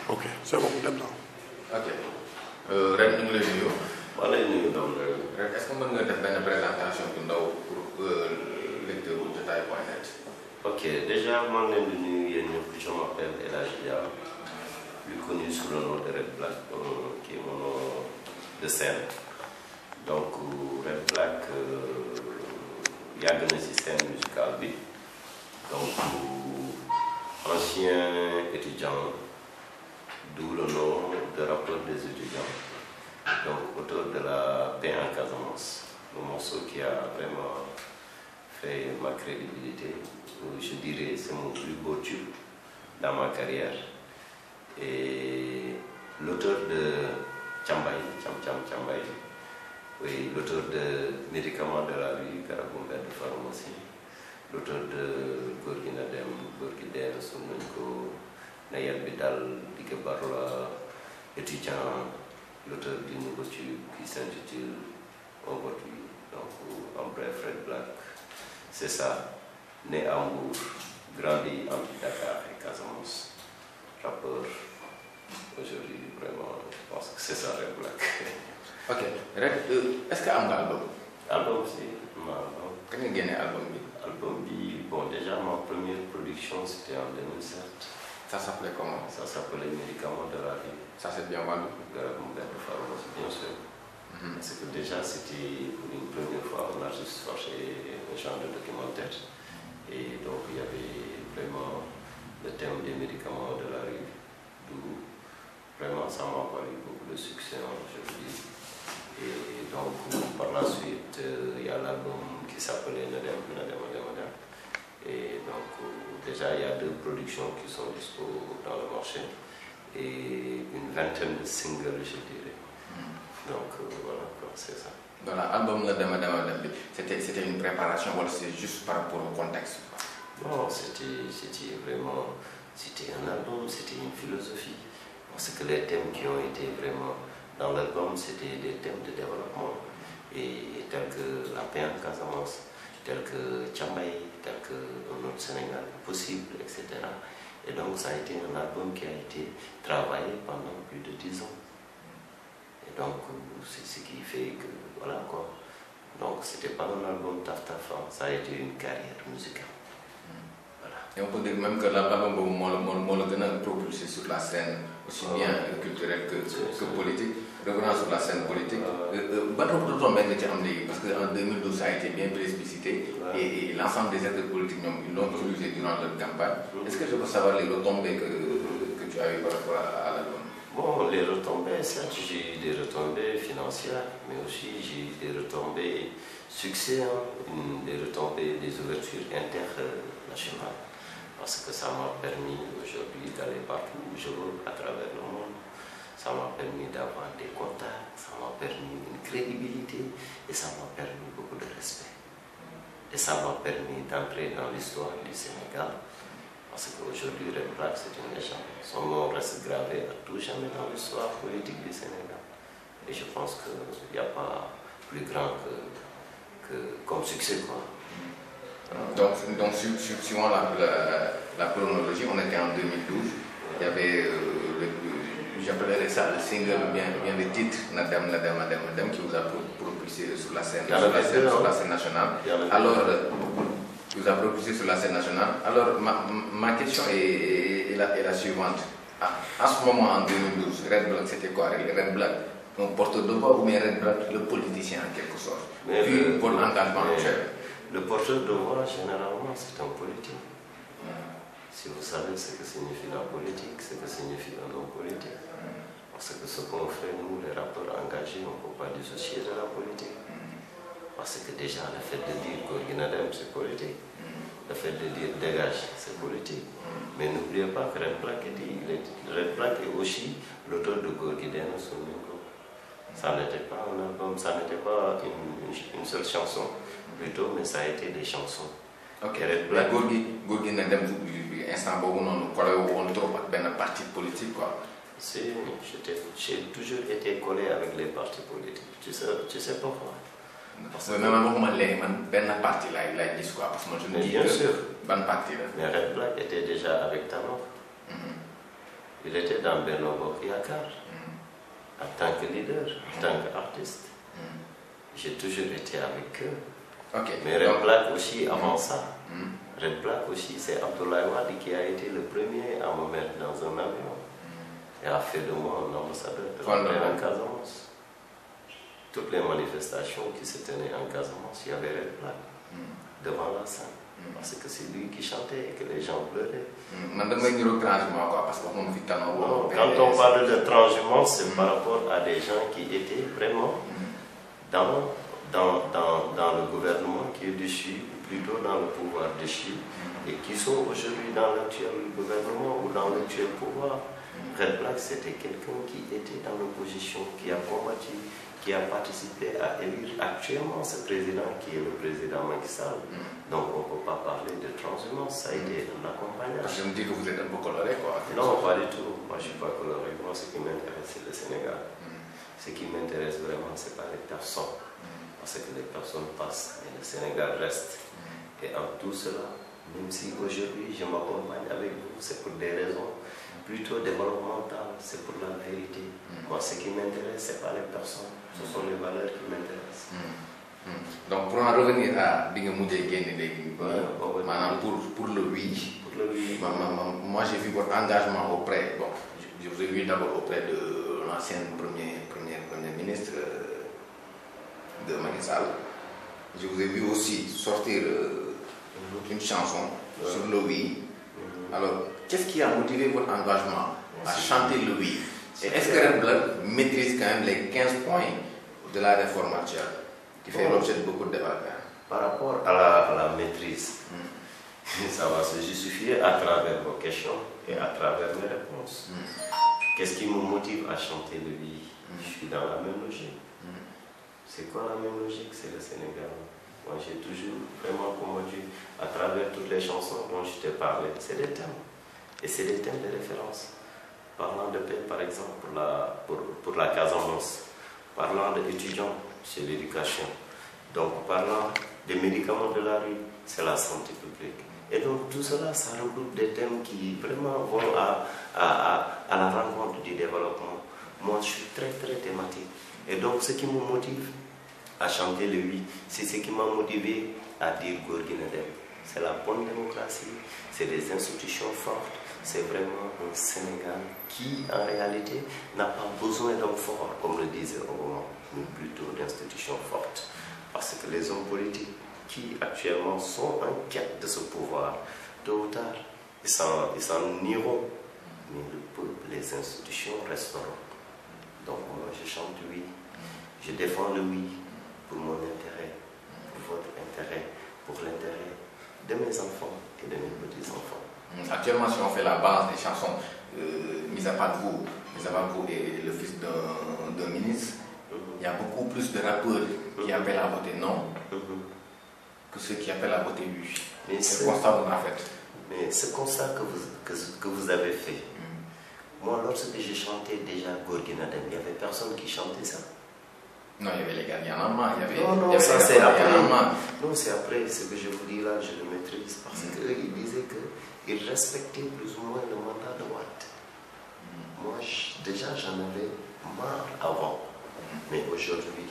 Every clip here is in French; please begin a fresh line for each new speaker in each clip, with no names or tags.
ok c'est bon dem naa.
ok ren ñu ngi lay nuyu.
maa lay nuyu donc.
ren est-ce que mën nga def benn présentation bu ndaw pour lecteur bu Jotaay.net.
ok déjà maa ngi leen di nuyu yéen ñëpp. Je m'appelle El Hadji Dia, plus connu sous le nom de Red Black, qui est mon nom de scène. Donc Red Black yàgg na ci scène musicale bi. Donc ancien étudiant, d'où le nom de rappeur des étudiants. Donc auteur de la paix en Casamance, le morceau qui a vraiment fait ma crédibilité. Je dirais c'est mon plus beau tube dans ma carrière. Et l'auteur de Tchambay, Tchambay, oui, l'auteur de Médicaments de la rue, Karagoumbet de pharmacie, l'auteur de Gorgui Nadem, Gorgui Den, Sounenko, Nayel Bidal, Dike Barla, étudiant, l'auteur du nouveau tube qui s'intitule Aujourd'hui, donc en bref, Red Black. C'est ça, né à Mbour, grandi en Dakar et Casamance, rappeur. Aujourd'hui, vraiment, je pense que c'est ça, Red Black.
ok Red est-ce que am nga album.
Album aussi, ma album.
Kañ nga génne album bi.
Album bi, bon, déjà ma première production c'était en 2007.
Ça s'appelait comment.
Ça s'appelait Médicaments de la vie.
Ça c'est bien vendu.
Garagoumbet de pharmacie, bien sûr. Parce que déjà c'était une première fois, on a juste cherché un genre de documentaire. Et donc il y avait vraiment le thème des médicaments de la rue, d'où vraiment ça m'a valu beaucoup de succès, je veux dire. Et donc par la suite, il y a l'album qui s'appelait Nadem. Et donc déjà il y a 2 productions qui sont dispo dans le marché et une vingtaine de singles, je dirais. Donc voilà, c'est ça.
Voilà, album Nadem, c'était une préparation ou c'est juste par rapport au contexte.
Non, c'était vraiment, c'était un album, c'était une philosophie. Parce que les thèmes qui ont été vraiment dans l'album, c'était des thèmes de développement. Et tels que la paix en Casamance, tels que Tchambay, tels que un autre Sénégal possible, etc. Et donc ça a été un album qui a été travaillé pendant plus de 10 ans. Et donc c'est ce qui fait que, voilà quoi. Donc c'était pas un album taf-taf, ça a été une carrière musicale.
Et on peut dire même que l'album est propulsé sur la scène aussi bien culturelle que politique. Revenant sur la scène politique, parce qu'en 2012 ça a été bien explicité et l'ensemble des acteurs politiques ils l'ont utilisé durant leur campagne. Est-ce que je peux savoir les retombées que tu as eues par rapport à l'album?
Bon, les retombées, certes, j'ai eu des retombées financières, mais aussi j'ai eu des retombées succès, des retombées des ouvertures internationales. Parce que ça m'a permis aujourd'hui d'aller partout où je veux à travers le monde. Ça m'a permis d'avoir des contacts, ça m'a permis une crédibilité et ça m'a permis beaucoup de respect. Et ça m'a permis d'entrer dans l'histoire du Sénégal. Parce qu'aujourd'hui, Red Black, c'est une légende. Son nom reste gravé à tout jamais dans l'histoire politique du Sénégal. Et je pense qu'il n'y a pas plus grand comme succès, quoi.
Donc suivant la chronologie, on était en 2012. Il y avait, j'appellerais ça le single, bien le titre, Nadem, qui vous a propulsé sur la scène nationale. Alors, qui vous a propulsé sur la scène nationale. Alors, ma question est la suivante. À ce moment, en 2012, Red Black, c'était quoi? Red Black, un porteur de voix ou bien Red Black, le politicien en quelque sorte? Puis, pour l'engagement actuel.
Le porteur de voix, généralement, c'est un politique. Si vous savez ce que signifie la politique, ce que signifie un homme politique. Parce que ce qu'on fait, nous, les rappeurs engagés, on ne peut pas dissocier de la politique. Parce que déjà, le fait de dire Gorgui Nadem, c'est politique. Le fait de dire dégage, c'est politique. Mais n'oubliez pas que Red Black est aussi l'auteur de Gorgui Den Sounenko. Ça n'était pas un album, ça n'était pas une seule chanson. Plutôt, mais ça a été des chansons.
Ok, mais Gorgui Nadem, instant où on collait trop avec un parti politique, quoi.
J'ai toujours été collé avec les partis politiques. Tu sais pourquoi?
Parce que même moi, un parti là, il a dit quoi? Parce que moi, je me dis
bien sûr.
Ban parti là.
Mais Red Black était déjà avec Tanor. Il était dans Benno Bokk Yakaar, en tant que leader, en tant qu'artiste. J'ai toujours été avec eux.
Okay.
Mais Red Black aussi, avant ça, Red Black aussi, c'est Abdoulaye Wade qui a été le premier à me mettre dans un avion et a fait de moi un ambassadeur de la paix en Casamance. Toutes les manifestations qui se tenaient en Casamance, il y avait Red Black devant la scène. Parce que c'est lui qui chantait et que les gens pleuraient.
Non,
quand on parle de transhumance, c'est par rapport à des gens qui étaient vraiment dans le gouvernement qui est déchu, plutôt dans le pouvoir déchu, et qui sont aujourd'hui dans l'actuel gouvernement ou dans l'actuel pouvoir. Red Black, c'était quelqu'un qui était dans l'opposition, qui a combattu, qui a participé à élire actuellement ce président qui est le président Macky Sall. Donc on ne peut pas parler de transhumance, ça a été un accompagnage.
Je me dis que vous êtes un peu coloré, quoi.
Non, pas du tout. Moi, je ne suis pas coloré. Moi, ce qui m'intéresse, c'est le Sénégal. Ce qui m'intéresse vraiment, ce n'est pas les personnes. Parce que les personnes passent et le Sénégal reste. Et en tout cela, même si aujourd'hui je m'accompagne avec vous, c'est pour des raisons plutôt développementales, c'est pour la vérité. Moi, ce qui m'intéresse, ce n'est pas les personnes, ce sont les valeurs qui m'intéressent.
Donc, pour en revenir à pour le oui, moi j'ai vu votre engagement auprès, bon, je vous ai vu d'abord auprès de l'ancien premier ministre de Macky Sall. Je vous ai vu aussi sortir une chanson sur le oui. Alors, qu'est-ce qui a motivé votre engagement à chanter le oui? Et est-ce que Red Black maîtrise quand même les 15 points de la réforme actuelle qui fait l'objet de beaucoup de débats?
Par rapport à la maîtrise, ça va se justifier à travers vos questions et à travers mes réponses. Qu'est-ce qui me motive à chanter le oui? Je suis dans la même logique. C'est quoi la même logique? C'est le Sénégal. Moi, j'ai toujours vraiment combattu à travers toutes les chansons dont je t'ai parlé. C'est des thèmes. Et c'est des thèmes de référence. Parlant de paix, par exemple, pour la Casamance. Parlant d'étudiants, c'est l'éducation. Donc, parlant des médicaments de la rue, c'est la santé publique. Et donc, tout cela, ça regroupe des thèmes qui vraiment vont à la rencontre du développement. Moi, je suis très, très thématique. Et donc, ce qui me motive à chanter le oui, c'est ce qui m'a motivé à dire Gorguinadem. C'est la bonne démocratie, c'est des institutions fortes, c'est vraiment un Sénégal qui, en réalité, n'a pas besoin d'hommes forts, comme le disait Obama, mais plutôt d'institutions fortes. Parce que les hommes politiques qui, actuellement, sont en quête de ce pouvoir, tôt ou tard, ils s'en iront. Mais le peuple, les institutions resteront. Donc, moi, je chante oui. Je défends le oui pour mon intérêt, pour votre intérêt, pour l'intérêt de mes enfants et de mes petits-enfants.
Actuellement, si on fait la balance des chansons, mis à part vous et le fils d'un ministre, il y a beaucoup plus de rappeurs qui appellent à voter non que ceux qui appellent à voter oui. C'est le constat que vous avez fait.
Mais ce constat que vous avez fait, moi, lorsque j'ai chanté déjà Gorguinadem, il n'y avait personne qui chantait ça.
Non, il y avait les gars, il y en a marre.
Non, ça c'est après. Non, c'est après. Ce que je vous dis là, je le maîtrise. Parce qu'il disait qu'il respectait plus ou moins le mandat de Watt. Moi, déjà, j'en avais marre avant. Mais aujourd'hui,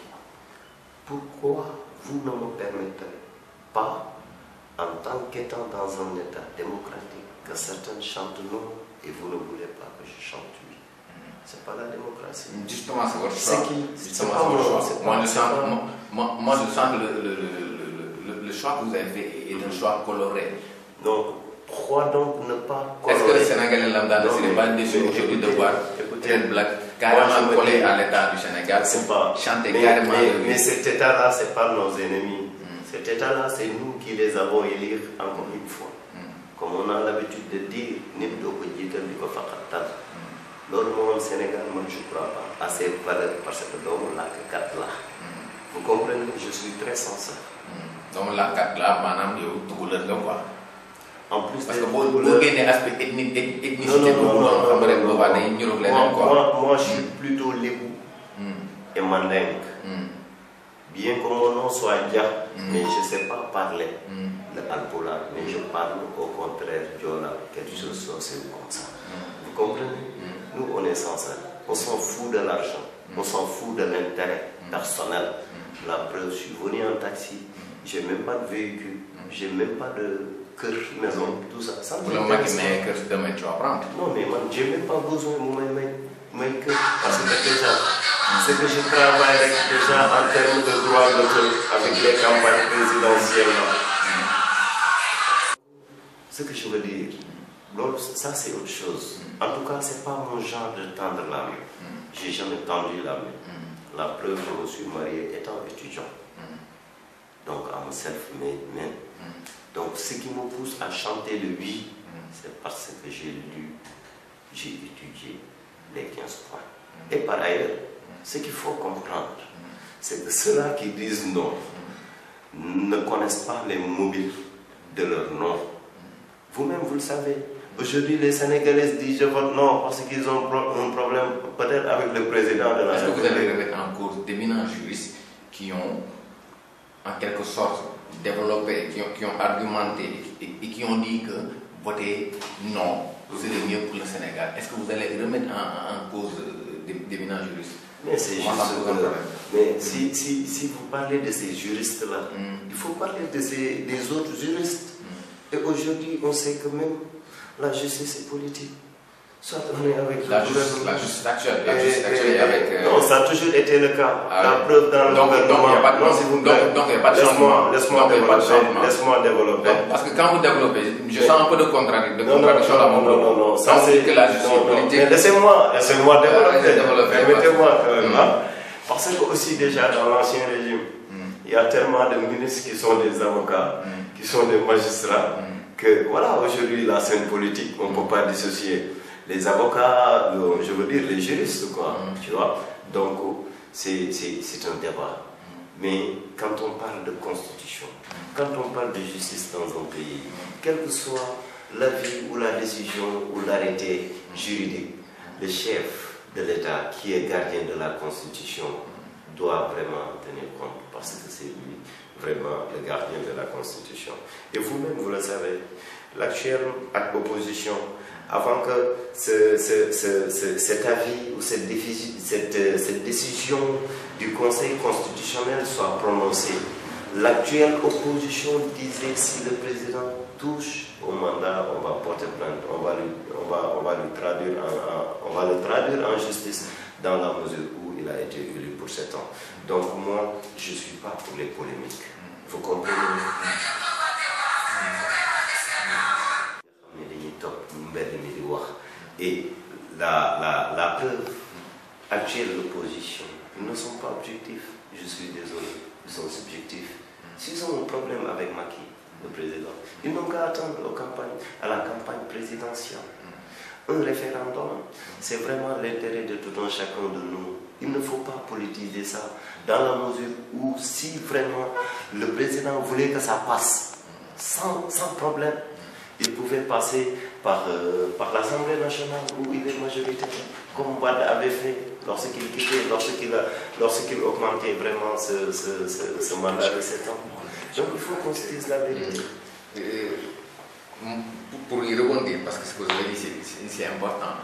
pourquoi vous ne me permettez pas, en tant qu'étant dans un État démocratique, que certains chantent non et vous ne voulez pas que je chante oui? C'est pas la démocratie.
Justement, c'est votre choix. Moi, je sens que le choix que vous avez fait est un choix coloré.
Donc, pourquoi donc ne pas colorer?
Est-ce que le Sénégalais lambda ne serait pas déçu aujourd'hui de voir Red Black carrément collé à l'État du Sénégal, chanter carrément?
Mais cet État-là, ce n'est pas nos ennemis. Cet État-là, c'est nous qui les avons élus encore une fois. Comme on a l'habitude de dire, loolu au Sénégal, moi je ne crois pas à ces valeurs parce que doomu làkk kat la. Vous comprenez, je suis très sincère.
Doomu làkk kat la maanaam yow tukulóor la quoi.
En plus
parce que boo génnee aspect ethnicité boobu noonu xam nga rek boobaa day ñuróog leneen quoi.
Moi je suis plutôt lébou et mandingue. Bien que mon nom soit Dia, mais je ne sais pas parler le alpulaar, mais je parle au contraire Joola, quelque chose comme ça. Vous comprenez? reconnaissance. On s'en fout de l'argent. On s'en fout de l'intérêt personnel. La preuve, je suis venu en taxi. J'ai même pas de véhicule. J'ai même pas de cœur, maison, tout ça. Ça
pour le moment, que demain tu vas prendre.
Non, mais moi, j'ai même pas besoin de mon cœur. Parce que déjà, c'est que je travaille déjà en termes de droit d'auteur avec les campagnes présidentielles. Ce que je veux dire, ça c'est autre chose. En tout cas, c'est pas mon genre de tendre la main. J'ai jamais tendu la main. La preuve, je me suis marié étant étudiant. Donc, à me self-made man. Donc, ce qui me pousse à chanter le oui, c'est parce que j'ai lu, j'ai étudié les 15 points. Et par ailleurs, ce qu'il faut comprendre, c'est que ceux-là qui disent non ne connaissent pas les mobiles de leur nom. Vous-même, vous le savez. Aujourd'hui, les Sénégalais disent je vote non parce qu'ils ont un problème peut-être avec le président de la République.
Est-ce que vous allez remettre en cause d'éminents juristes qui ont, en quelque sorte, développé, qui ont argumenté et qui ont dit que voter non, c'est le mieux pour le Sénégal? Est-ce que vous allez remettre en cause d'éminents juristes?
Mais c'est juste mais si vous parlez de ces juristes-là, il faut parler des autres juristes. Et aujourd'hui, on sait que même la justice est politique. Soit on est avec
la justice actuelle est avec...
Non, ça a toujours été le cas. La preuve dans le gouvernement.
Donc, il n'y a pas de changement.
Laisse-moi développer.
Parce que quand vous développez, je sens un peu de contradiction dans mon propos.
Non, ça c'est
que la justice politique...
Laissez-moi développer. Permettez-moi quand même. Parce que aussi déjà dans l'ancien régime, il y a tellement de ministres qui sont des avocats, qui sont des magistrats, que voilà, aujourd'hui la scène politique, on ne peut pas dissocier les avocats, je veux dire les juristes, quoi, tu vois. Donc c'est un débat. Mais quand on parle de constitution, quand on parle de justice dans un pays, quel que soit l'avis ou la décision ou l'arrêté juridique, le chef de l'État qui est gardien de la constitution doit vraiment tenir compte, parce que c'est lui vraiment le gardien de la constitution. Et vous-même, vous le savez, l'actuelle opposition, avant que cet avis ou cette décision du Conseil constitutionnel soit prononcée, l'actuelle opposition disait si le président touche au mandat, on va porter plainte, on va le traduire en justice dans la mesure où il a été élu pour 7 ans. Donc moi, je ne suis pas pour les polémiques. Vous comprenez? Et la preuve actuelle de l'opposition, ils ne sont pas objectifs. Je suis désolé, ils sont subjectifs. S'ils ont un problème avec Macky, le président, ils n'ont qu'à attendre à la campagne présidentielle. Un référendum, c'est vraiment l'intérêt de tout un chacun de nous. Il ne faut pas politiser ça, dans la mesure où si vraiment le président voulait que ça passe sans problème, il pouvait passer par l'Assemblée nationale où il est majoritaire, comme Wade avait fait lorsqu'il quittait, lorsqu'il augmentait vraiment ce mandat de 7 ans. Donc il faut qu'on se dise la vérité.
Pour y rebondir, parce que ce que vous avez dit c'est important,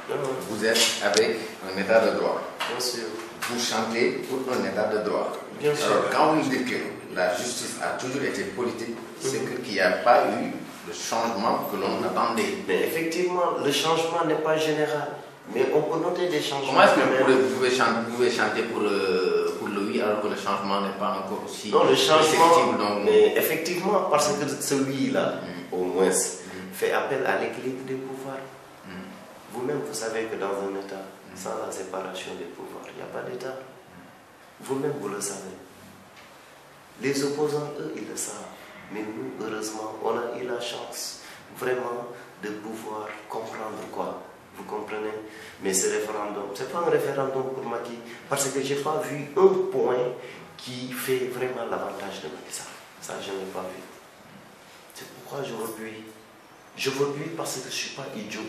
vous êtes avec un état de droit.
Bien sûr.
Vous chantez pour un état de droit.
Bien sûr.
Alors quand vous dites que la justice a toujours été politique, c'est qu'il n'y a pas eu le changement que l'on attendait.
Mais effectivement, le changement n'est pas général. Mais on peut noter des changements.
Comment est-ce que vous pouvez chanter pour le oui alors que le changement n'est pas encore aussi...
Non, le changement, mais effectivement, parce que celui-là, au moins, fait appel à l'équilibre des pouvoirs. Vous-même, vous savez que dans un État, sans la séparation des pouvoirs, il n'y a pas d'État. Vous-même, vous le savez. Les opposants, eux, ils le savent. Mais nous, heureusement, on a eu la chance vraiment de pouvoir comprendre quoi. Vous comprenez? Mais ce référendum, ce n'est pas un référendum pour Macky, parce que je n'ai pas vu un point qui fait vraiment l'avantage de Macky Sall. Ça, je n'ai pas vu. C'est pourquoi je vote lui. Je vote lui parce que je ne suis pas idiot.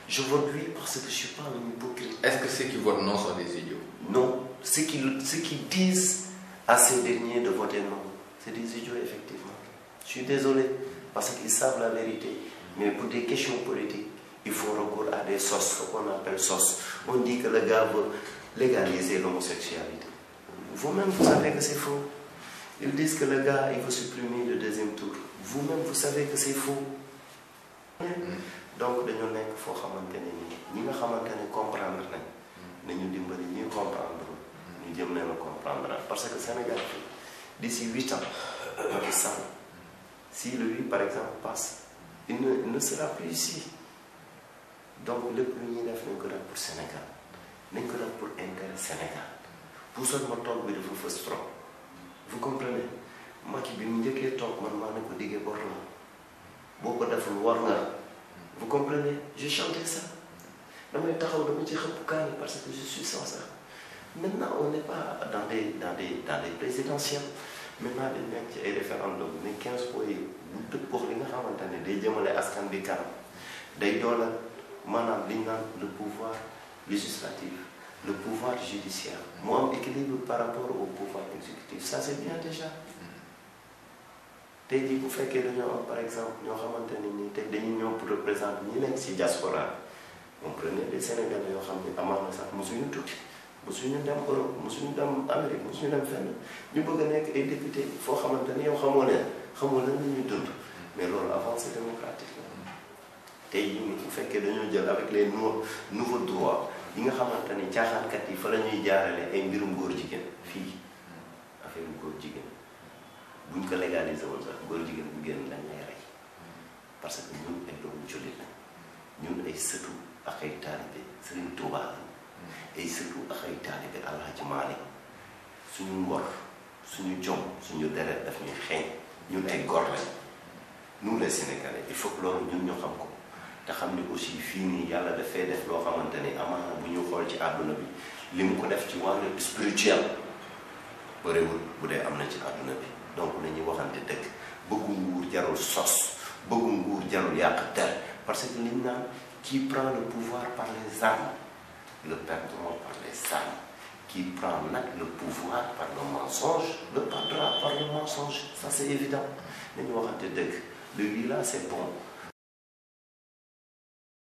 Je vote lui parce que je ne suis pas un hypocrite.
Est-ce que ceux qui votent non sont des idiots?
Non. Ceux qui disent à ces derniers de voter non, c'est des idiots, effectivement. Je suis désolé, parce qu'ils savent la vérité. Mais pour des questions politiques, ils font recours à des sauces, ce qu'on appelle sauce. On dit que le gars veut légaliser l'homosexualité. Vous-même, vous savez que c'est faux. Ils disent que le gars, il veut supprimer le deuxième tour. Vous-même, vous savez que c'est faux. Donc, dañoo nekk foo xamante ne nii ñi nga xamante ne comprendre nañu dimbali ñuy comprendre ñu jëm leen a comprendre parce que Sénégal d'ici 8 ans Macky Sall si lui par exemple passe il ne sera plus ici donc lépp lu ñuy def nañ ko def pour Sénégal nañ ko def pour intérêt Sénégal pour sot ma toog bi dafa fës trop vous comprenez Macky bi mu njëkkee toog man maa ne ko diggee bor la boo ko deful war nga vous comprenez j'ai chanté ça damay taxaw dama ci xëpp kaani parce que je suis sincère maintenant on n'est pas dans des présidentielles maintenant dañ nekk ci ay référendum ne 15 points yi bu dëppoo li nga xamante ne day jëmale askan bi kanam day doolal maanaam li ñu naan le pouvoir législatif le pouvoir judiciaire mu am équilibre par rapport au pouvoir exécutif ça c'est bien déjà tey jii bu fekkee dañoo am par exemple ñoo xamante ne nii tey dañuy ñëw pour représenter ñi nekk ci diaspora on prenait des Sénégalais yoo xam ne amaat na sax mosuñu tukki mosuñu dem Europe mosuñu dem Amérique mosuñu dem fenn ñu bëgg a nekk ay député foo xamante ne yow xamoo leen la ñuy dund mais loolu avancée démocratique la tey jii bu fekkee dañoo jël avec les nouveaux droits yi nga xamante ne caaxaankat yi fa la ñuy jaarale ay mbirum góor jigéen fii affaire góor jigéen buñ ko légaliser woon sax góor jigéen bu génn dañ lay rey parce que ñun ay doomu jullit lañ ñun ay sëtu ak ay taalibe Sëriñ Tuubaa lañ ay sëtu ak ay taalibe Alaaji Maalik suñu ngor suñu jom suñu deret daf ñuy xeeñ ñun ay gor lañ nous les Sénégalais il faut que loolu ñun ñu xam ko te xam ni aussi fii nii yàlla dafay def loo xamante ni amaana bu ñu xool ci àdduna bi li mu ko def ci wàllu spirituel bëriwul bu dee am na ci àdduna bi donc nañuy waxante dëgg bëggu nguur jarul sos bëggu nguur jarul yàq der parce que liñ naan qui prend le pouvoir par les armes le perdra par les armes qui prend nag le pouvoir par le mensonge le perdra par le mensonge ça c'est évident nañu waxante dëgg le oui là c'est bon